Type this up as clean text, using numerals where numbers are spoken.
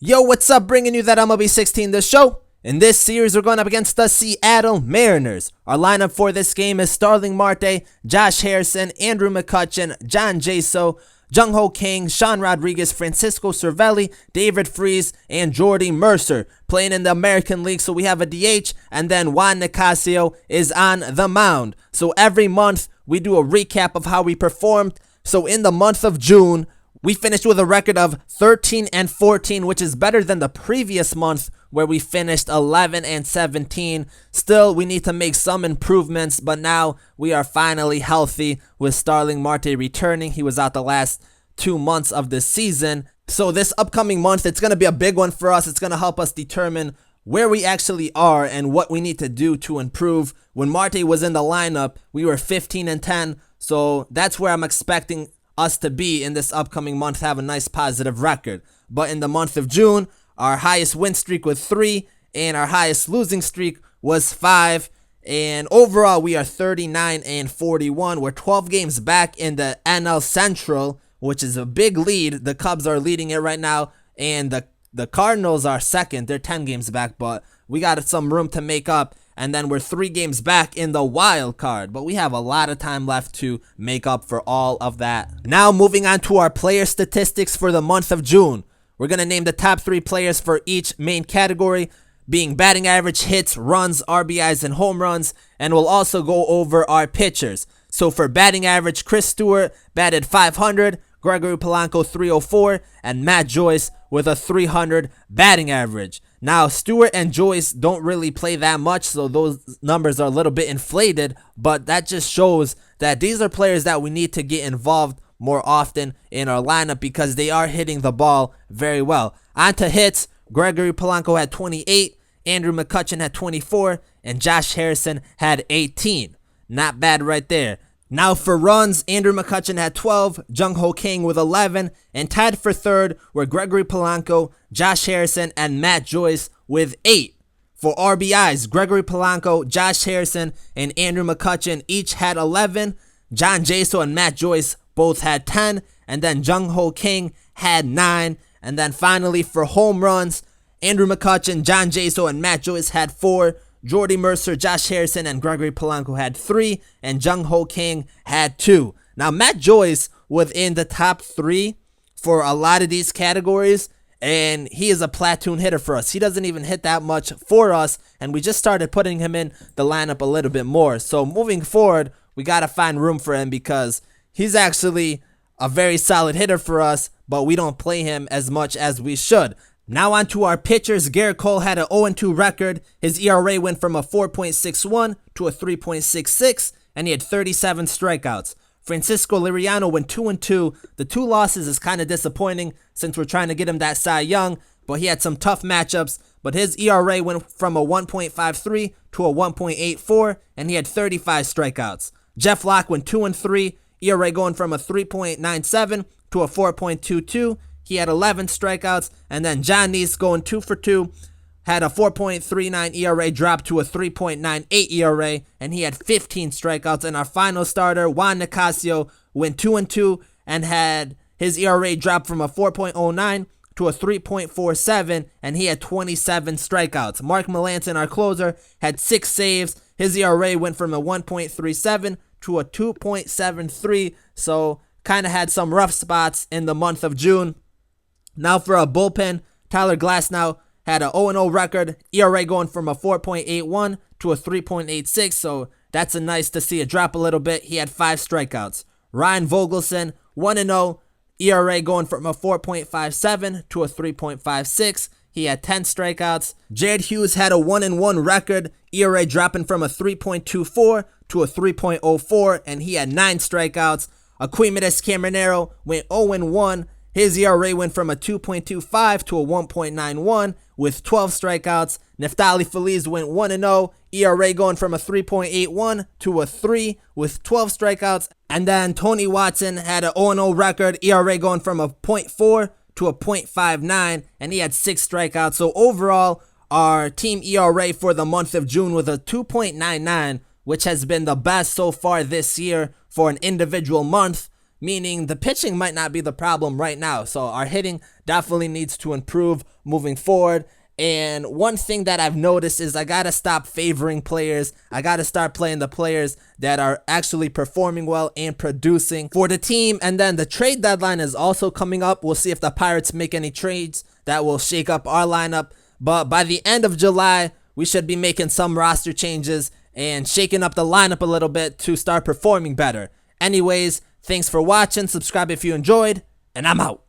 Yo, what's up? Bringing you that MLB 16 the show. In this series, we're going up against the Seattle Mariners. Our lineup for this game is Starling Marte, Josh Harrison, Andrew McCutchen, J.Jaso, Jung-Ho Kang, Sean Rodriguez, Francisco Cervelli, David Freese, and Jordy Mercer. Playing in the American League, so we have a DH, and then Juan Nicasio is on the mound. So every month, we do a recap of how we performed. So in the month of June, we finished with a record of 13-14, which is better than the previous month where we finished 11-17. Still, we need to make some improvements, but now we are finally healthy with Starling Marte returning. He was out the last 2 months of the season. So this upcoming month, it's going to be a big one for us. It's going to help us determine where we actually are and what we need to do to improve. When Marte was in the lineup, we were 15-10, so that's where I'm expecting us to be in this upcoming month, have a nice positive record. But in the month of June, our highest win streak was 3 and our highest losing streak was 5, and overall we are 39-41. We're 12 games back in the NL Central, which is a big lead. The Cubs are leading it right now, and the Cardinals are second. They're 10 games back, but we got some room to make up. And then we're 3 games back in the wild card, but we have a lot of time left to make up for all of that. Now moving on to our player statistics for the month of June. We're going to name the top 3 players for each main category, being batting average, hits, runs, RBIs, and home runs, and we'll also go over our pitchers. So for batting average, Chris Stewart batted 500, Gregory Polanco 304, and M.Joyce with a 300 batting average. Now, Stewart and Joyce don't really play that much, so those numbers are a little bit inflated, but that just shows that these are players that we need to get involved more often in our lineup because they are hitting the ball very well. On to hits, Gregory Polanco had 28, Andrew McCutchen had 24, and Josh Harrison had 18. Not bad right there. Now for runs, Andrew McCutchen had 12, Jung-Ho Kang with 11, and tied for third were Gregory Polanco, Josh Harrison, and M.Joyce with 8. For RBIs, Gregory Polanco, Josh Harrison, and Andrew McCutchen each had 11, J.Jaso and M.Joyce both had 10, and then Jung-Ho Kang had 9, and then finally for home runs, Andrew McCutchen, J.Jaso, and M.Joyce had 4, Jordy Mercer, Josh Harrison, and Gregory Polanco had 3, and Jung-Ho Kang had 2. Now, M.Joyce was in the top 3 for a lot of these categories, and he is a platoon hitter for us. He doesn't even hit that much for us, and we just started putting him in the lineup a little bit more. So moving forward, we got to find room for him because he's actually a very solid hitter for us, but we don't play him as much as we should. Now on to our pitchers. Garrett Cole had an 0-2 record. His ERA went from a 4.61 to a 3.66, and he had 37 strikeouts. Francisco Liriano went 2-2. The 2 losses is kind of disappointing since we're trying to get him that Cy Young, but he had some tough matchups. But his ERA went from a 1.53 to a 1.84, and he had 35 strikeouts. Jeff Locke went 2-3. ERA going from a 3.97 to a 4.22. He had 11 strikeouts, and then J.Niese going 2 for 2, had a 4.39 ERA drop to a 3.98 ERA, and he had 15 strikeouts. And our final starter, Juan Nicasio, went 2-2 and had his ERA drop from a 4.09 to a 3.47, and he had 27 strikeouts. Mark Melancon, our closer, had 6 saves. His ERA went from a 1.37 to a 2.73, so kind of had some rough spots in the month of June. Now for a bullpen, Tyler Glasnow had an 0-0 record, ERA going from a 4.81 to a 3.86, so that's nice to see it drop a little bit. He had 5 strikeouts. Ryan Vogelson, 1-0, ERA going from a 4.57 to a 3.56. He had 10 strikeouts. Jared Hughes had a 1-1 record, ERA dropping from a 3.24 to a 3.04, and he had 9 strikeouts. Aquimedes Caminero went 0-1. His ERA went from a 2.25 to a 1.91 with 12 strikeouts. Neftali Feliz went 1-0, ERA going from a 3.81 to a 3 with 12 strikeouts. And then Tony Watson had an 0-0 record, ERA going from a 0.4 to a 0.59, and he had 6 strikeouts. So overall, our team ERA for the month of June was a 2.99, which has been the best so far this year for an individual month. meaning the pitching might not be the problem right now. So our hitting definitely needs to improve moving forward. And one thing that I've noticed is I gotta stop favoring players. I gotta start playing the players that are actually performing well and producing for the team. And then the trade deadline is also coming up. We'll see if the Pirates make any trades that will shake up our lineup. But by the end of July, we should be making some roster changes and shaking up the lineup a little bit to start performing better. Anyways, thanks for watching. Subscribe if you enjoyed, and I'm out.